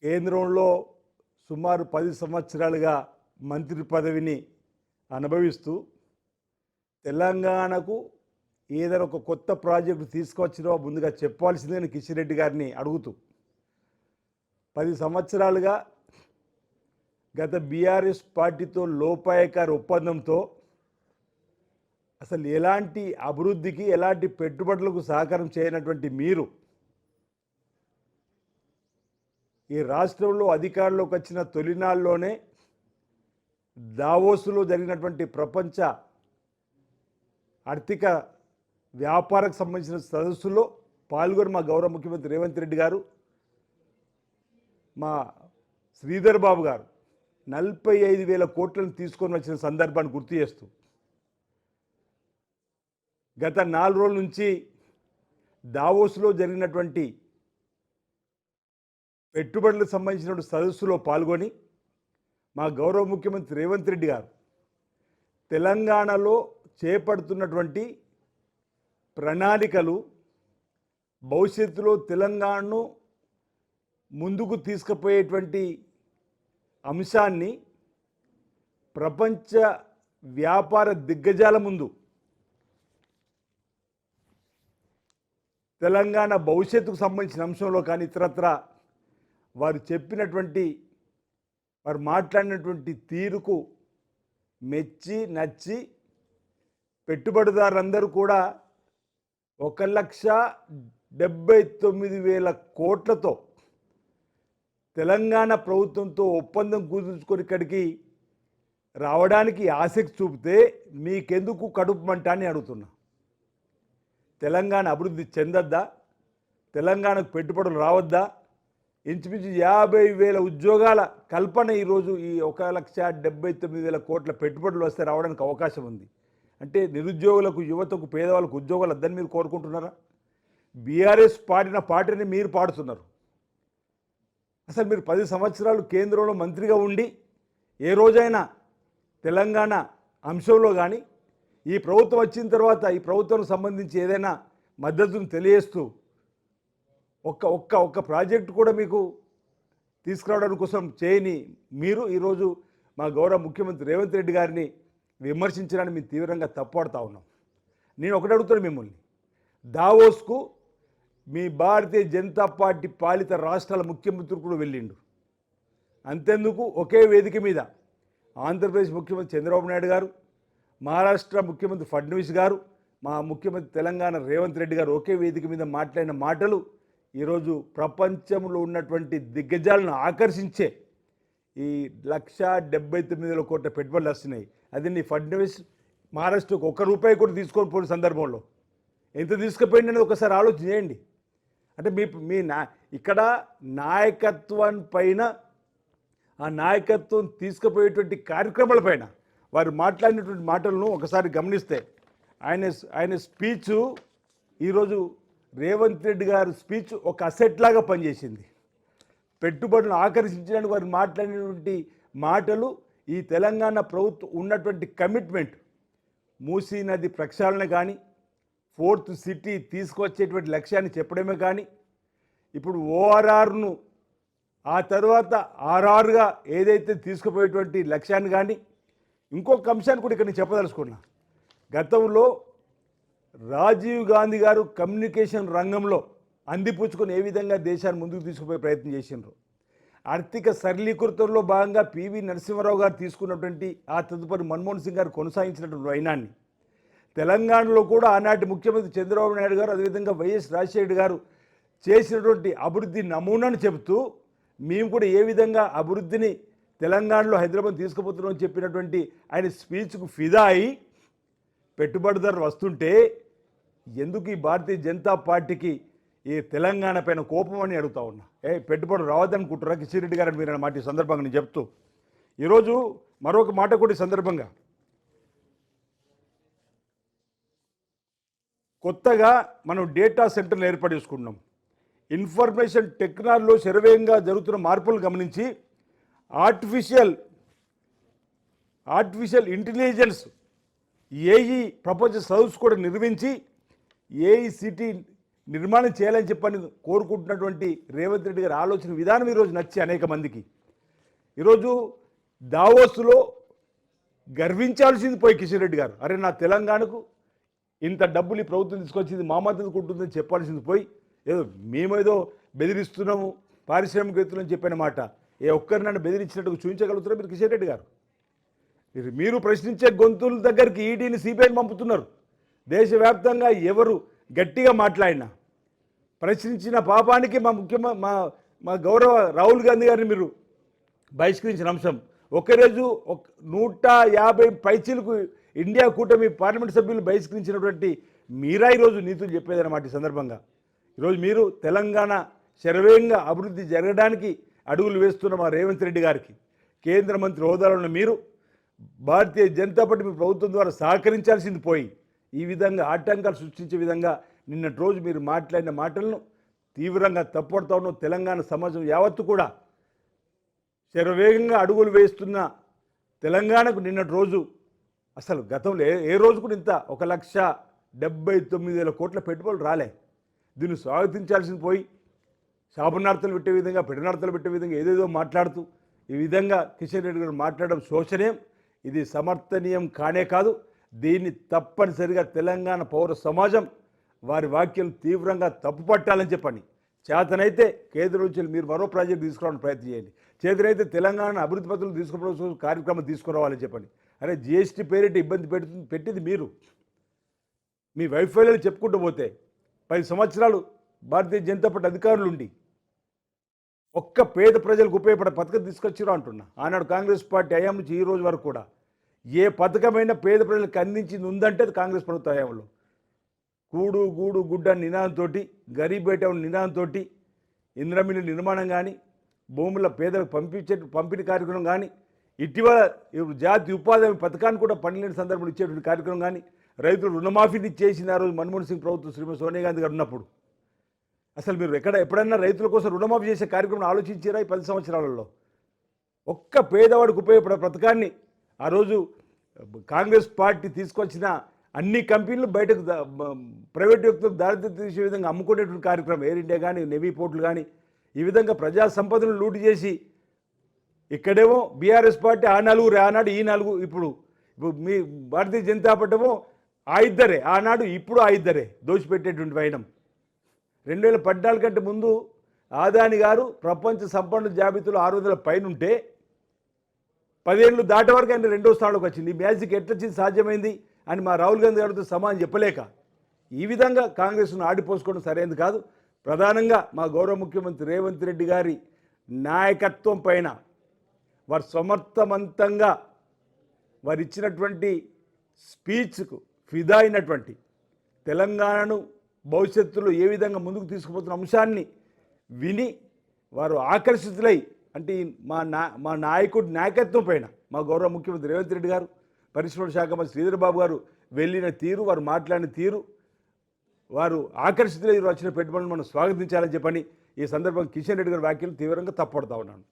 కేంద్రంలో సుమారు 10 సంవత్సరాలుగా మంత్రి పదవిని అనుభవిస్తూ తెలంగాణకు ఏదైనా ఒక కొత్త ప్రాజెక్టు తీసుకొచ్చినో ముందుగా చెప్పాల్సిందని కిషన్ రెడ్డి గారిని అడుగుతూ 10 సంవత్సరాలుగా గత బీఆర్ఎస్ పార్టీతో లోపాయకార ఒప్పందంతో అసలు ఎలాంటి అభివృద్ధికి ఎలాంటి పెట్టుబడులకు సహకారం చేయనటువంటి మీరు ఈ రాష్ట్రంలో అధికారంలోకి వచ్చిన తొలినాళ్ళలోనే దావోసులో జరిగినటువంటి ప్రపంచ ఆర్థిక వ్యాపారకు సంబంధించిన సదస్సులో పాల్గొని మా గౌరవ ముఖ్యమంత్రి రేవంత్ రెడ్డి గారు మా శ్రీధర్ బాబు గారు 45,000 కోట్లను తీసుకొని వచ్చిన సందర్భాన్ని గుర్తు చేస్తూ గత 4 రోజుల నుంచి దావోస్లో జరిగినటువంటి పెట్టుబడులకు సంబంధించిన సదస్సులో పాల్గొని మా గౌరవ ముఖ్యమంత్రి రేవంత్ రెడ్డి గారు తెలంగాణలో చేపడుతున్నటువంటి ప్రణాళికలు భవిష్యత్తులో తెలంగాణను ముందుకు తీసుకుపోయేటువంటి అంశాన్ని ప్రపంచ వ్యాపార దిగ్గజాల ముందు తెలంగాణ భవిష్యత్తుకు సంబంధించిన అంశంలో కానీ ఇతరత్ర వారు చెప్పినటువంటి వారు మాట్లాడినటువంటి తీరుకు మెచ్చి నచ్చి పెట్టుబడిదారులందరూ కూడా 1,79,000 కోట్లతో తెలంగాణ ప్రభుత్వంతో ఒప్పందం కుదుర్చుకొని ఇక్కడికి రావడానికి ఆసక్తి చూపితే మీకెందుకు కడుపు మంట అని అడుగుతున్నా. తెలంగాణ అభివృద్ధి చెందద్దా? తెలంగాణకు పెట్టుబడులు రావద్దా? ఇంచుమించు 50,000 ఉద్యోగాల కల్పన ఈరోజు ఈ 1,79,000 కోట్ల పెట్టుబడులు వస్తే రావడానికి అవకాశం ఉంది. అంటే నిరుద్యోగులకు, యువతకు, పేదవాళ్ళకు ఉద్యోగాలు వద్దని మీరు కోరుకుంటున్నారా? బీఆర్ఎస్ పాడిన పాటని మీరు పాడుతున్నారు. అసలు మీరు 10 సంవత్సరాలు కేంద్రంలో మంత్రిగా ఉండి ఏ రోజైనా తెలంగాణ అంశంలో కానీ ఈ ప్రభుత్వం వచ్చిన తర్వాత ఈ ప్రభుత్వానికి సంబంధించి ఏదైనా మద్దతును తెలియజేస్తూ ఒక్క ప్రాజెక్టు కూడా మీకు తీసుకురావడానికి కోసం చేయని మీరు ఈరోజు మా గౌరవ ముఖ్యమంత్రి రేవంత్ రెడ్డి గారిని విమర్శించడానికి మేము తీవ్రంగా తప్పుపడతా ఉన్నాం. నేను ఒకటి అడుగుతాను మిమ్మల్ని, దావోస్కు మీ భారతీయ జనతా పార్టీ పాలిత రాష్ట్రాల ముఖ్యమంత్రి కూడా వెళ్ళిండు. అంతెందుకు ఒకే వేదిక మీద ఆంధ్రప్రదేశ్ ముఖ్యమంత్రి చంద్రబాబు నాయుడు గారు, మహారాష్ట్ర ముఖ్యమంత్రి ఫడ్నవీస్ గారు, మా ముఖ్యమంత్రి తెలంగాణ రేవంత్ రెడ్డి గారు ఒకే వేదిక మీద మాట్లాడిన మాటలు ఈరోజు ప్రపంచంలో ఉన్నటువంటి దిగ్గజాలను ఆకర్షించే ఈ 1,79,000 కోట్ల పెట్టుబడులు వస్తున్నాయి. అది నీ ఫడ్నవీస్ మహారాష్ట్రకు ₹1 కూడా తీసుకొని పోయిన సందర్భంలో ఎంత తీసుకుపోయింది అనేది ఒకసారి ఆలోచన చేయండి. అంటే మీ ఇక్కడ నాయకత్వం పైన, ఆ నాయకత్వం తీసుకుపోయేటువంటి కార్యక్రమాలపైన వారు మాట్లాడినటువంటి మాటలను ఒకసారి గమనిస్తే ఆయన స్పీచు ఈరోజు రేవంత్ రెడ్డి గారి స్పీచ్ ఒక అసెట్ లాగా పనిచేసింది. పెట్టుబడులను ఆకర్షించడానికి వారు మాట్లాడినటువంటి మాటలు ఈ తెలంగాణ ప్రభుత్వం ఉన్నటువంటి కమిట్మెంట్, మూసీ నది ప్రక్షాళన కానీ, 4th సిటీ తీసుకొచ్చేటువంటి లక్ష్యాన్ని చెప్పడమే కానీ, ఇప్పుడు ఓఆర్ఆర్ను ఆ తర్వాత ఆర్ఆర్గా ఏదైతే తీసుకుపోయేటువంటి లక్ష్యాన్ని కానీ, ఇంకొక అంశాన్ని కూడా ఇక్కడ నేను చెప్పదలుచుకున్నా. గతంలో రాజీవ్ గాంధీ గారు కమ్యూనికేషన్ రంగంలో అందిపుచ్చుకొని ఏ విధంగా దేశాన్ని ముందుకు తీసుకుపోయే ప్రయత్నం చేసినారు. ఆర్థిక సరళీకృతంలో భాగంగా పివి నరసింహారావు గారు తీసుకున్నటువంటి, ఆ తదుపరి మన్మోహన్ సింగ్ గారు కొనసాగించినటువంటి వైనాన్ని తెలంగాణలో కూడా ఆనాటి ముఖ్యమంత్రి చంద్రబాబు నాయుడు గారు, అదేవిధంగా వైఎస్ రాజశేఖర్ గారు చేసినటువంటి అభివృద్ధి నమూనాను చెబుతూ మేము కూడా ఏ విధంగా అభివృద్ధిని తెలంగాణలో హైదరాబాద్ తీసుకుపోతున్నామని చెప్పినటువంటి ఆయన స్పీచ్కు ఫిదా అయి పెట్టుబడిదారులు వస్తుంటే ఎందుకు ఈ భారతీయ జనతా పార్టీకి ఈ తెలంగాణ పైన కోపం అని అడుగుతా ఉన్నా. పెట్టుబడులు రావద్దనుకుంటున్నారా కిషన్ రెడ్డి గారు? మీరు మాట ఈ సందర్భంగా నేను చెప్తూ ఈరోజు మరొక మాట కూడా ఈ సందర్భంగా, కొత్తగా మనం డేటా సెంటర్లు ఏర్పాటు చేసుకుంటున్నాం. ఇన్ఫర్మేషన్ టెక్నాలజీలో శరవేగంగా జరుగుతున్న మార్పులను గమనించి ఆర్టిఫిషియల్ ఇంటెలిజెన్స్ ఏఈ ప్రపంచ సదస్సు కూడా నిర్వహించి ఏఈ సిటీ నిర్మాణం చేయాలని చెప్పని కోరుకుంటున్నటువంటి రేవంత్ రెడ్డి గారి ఆలోచన విధానం ఈరోజు నచ్చి అనేక మందికి ఈరోజు దావోస్లో గర్వించాల్సింది పోయి కిషన్ రెడ్డి గారు, అరే నా తెలంగాణకు ఇంత డబ్బులు ఈ ప్రభుత్వం తీసుకొచ్చింది మా మద్దతు ఉంటుందని చెప్పాల్సింది పోయి ఏదో మేమేదో బెదిరిస్తున్నాము పారిశ్రామికవేత్తలని చెప్పిన మాట ఏ ఒక్కరు నన్ను బెదిరించినట్టుగా చూపించగలుగుతారు మీరు కిషన్ రెడ్డి గారు? మీరు ప్రశ్నించే గొంతుల దగ్గరికి ఈడీని సిబిఐని పంపుతున్నారు. దేశవ్యాప్తంగా ఎవరు గట్టిగా మాట్లాడినా ప్రశ్నించిన పాపానికి మా గౌరవ రాహుల్ గాంధీ గారిని మీరు బహిష్కరించిన అంశం ఒకరోజు 150 పైచీలకు ఇండియా కూటమి పార్లమెంట్ సభ్యులు బహిష్కరించినటువంటి మీరా ఈరోజు నీతులు చెప్పేదన్నమాట. ఈ సందర్భంగా ఈరోజు మీరు తెలంగాణ శరవేగంగా అభివృద్ధి జరగడానికి అడుగులు వేస్తున్న మా రేవంత్ రెడ్డి గారికి కేంద్ర మంత్రి హోదాలో ఉన్న మీరు భారతీయ జనతా పార్టీ మీ ప్రభుత్వం ద్వారా సహకరించాల్సింది పోయి ఈ విధంగా ఆటంకాలు సృష్టించే విధంగా నిన్నటి రోజు మీరు మాట్లాడిన మాటలను తీవ్రంగా తప్పుపడుతూ ఉన్న తెలంగాణ సమాజం యావత్తు కూడా శరవేగంగా అడుగులు వేస్తున్న తెలంగాణకు నిన్నటి రోజు అసలు గతంలో ఏ రోజు కూడా ఇంత 1,79,000 కోట్ల పెట్టుబడులు రాలే. దీన్ని స్వాగతించాల్సింది పోయి శాపనార్థాలు పెట్టే విధంగా పెట్టనార్థాలు పెట్టే విధంగా ఏదేదో మాట్లాడుతూ ఈ విధంగా కిషన్ రెడ్డి గారు మాట్లాడడం శోచనీయం. ఇది సమర్థనీయం కానే కాదు. దీన్ని తప్పనిసరిగా తెలంగాణ పౌర సమాజం వారి వ్యాఖ్యలు తీవ్రంగా తప్పుపట్టాలని చెప్పని చేతనైతే కేంద్రం నుంచి మీరు మరో ప్రాజెక్ట్ తీసుకురావడానికి ప్రయత్నం చేయండి. చేతనైతే తెలంగాణ అభివృద్ధి పత్రులు తీసుకురావాల్సిన కార్యక్రమం తీసుకురావాలని చెప్పని. అరే జిఎస్టీ పేరిట ఇబ్బంది పెట్టింది మీరు. మీ వైఫల్యాలు చెప్పుకుంటూ పోతే 10 సంవత్సరాలు భారతీయ జనతా పార్టీ అధికారులు ఉండి ఒక్క పేద ప్రజలకు ఉపయోగపడే పథకం తీసుకొచ్చిరో అంటున్నా. ఆనాడు కాంగ్రెస్ పార్టీ హయాం నుంచి ఈ రోజు వరకు కూడా ఏ పథకమైనా పేద ప్రజలకు అందించింది ఉందంటే అది కాంగ్రెస్ ప్రభుత్వ హయాంలో. కూడు గూడు గుడ్డ నినాదంతో గరీబ్ బేట నినాదంతో ఇంద్రమిల్లు నిర్మాణం కానీ భూముల పేదలకు పంపిణీ కార్యక్రమం కానీ ఇటీవల జాతీయ ఉపాధి పథకాన్ని కూడా పనిలేని సందర్భంలో ఇచ్చేటువంటి కార్యక్రమం కానీ రైతులు రుణమాఫీని చేసిన ఆ రోజు మన్మోహన్ సింగ్ ప్రభుత్వం శ్రీమతి సోనియా గాంధీ గారు ఉన్నప్పుడు అసలు మీరు ఎప్పుడైనా రైతుల కోసం రుణమాఫీ చేసే కార్యక్రమం ఆలోచించారా? ఈ 10 సంవత్సరాలలో ఒక్క పేదవాడికి ఉపయోగపడే పథకాన్ని ఆ రోజు కాంగ్రెస్ పార్టీ తీసుకొచ్చిన అన్ని కంపెనీలు బయటకు ప్రైవేట్ వ్యక్తులకు దారిద్ర్యం తీసే విధంగా అమ్ముకునేటువంటి కార్యక్రమం ఎయిర్ ఇండియా కానీ నెవీ పోర్టులు కానీ ఈ విధంగా ప్రజా సంపదను లూటు చేసి ఇక్కడేమో బీఆర్ఎస్ పార్టీ ఆ నలుగురు ఆనాడు ఈ నలుగురు ఇప్పుడు మీ భారతీయ జనతా పార్టీ ఏమో ఆ ఇద్దరే ఆనాడు ఇప్పుడు ఆ ఇద్దరే దోచిపెట్టేటువంటి వైనం. 2014 కంటే ముందు ఆదాని గారు ప్రపంచ సంపన్నుల జాబితాలో 600 పైన ఉంటే 10 ఏళ్ళు దాటే వరకు ఆయన 2వ స్థానంలోకి వచ్చింది. ఈ మ్యాజిక్ ఎట్లా వచ్చింది సాధ్యమైంది అని మా రాహుల్ గాంధీ గారితో సమాధానం చెప్పలేక ఈ విధంగా కాంగ్రెస్ను ఆడిపోసుకోవడం సరైనది కాదు. ప్రధానంగా మా గౌరవ ముఖ్యమంత్రి రేవంత్ రెడ్డి గారి నాయకత్వం పైన వారు సమర్థవంతంగా వారు ఇచ్చినటువంటి స్పీచ్కు ఫిదా అయినటువంటి తెలంగాణను భవిష్యత్తులో ఏ విధంగా ముందుకు తీసుకుపోతున్న అంశాన్ని విని వారు ఆకర్షితులై అంటే మా నాయకుడి నాయకత్వం పైన మా గౌరవ ముఖ్యమంత్రి రేవంత్ రెడ్డి గారు పరిశ్రమల శాఖ మంత్రి శ్రీధర్ బాబు గారు వెళ్ళిన తీరు వారు మాట్లాడిన తీరు వారు ఆకర్షితులై వచ్చిన పెట్టుబడులను మనం స్వాగతించాలని చెప్పని ఈ సందర్భంగా కిషన్ రెడ్డి గారి వ్యాఖ్యలు తీవ్రంగా తప్పుపడతా ఉన్నాను.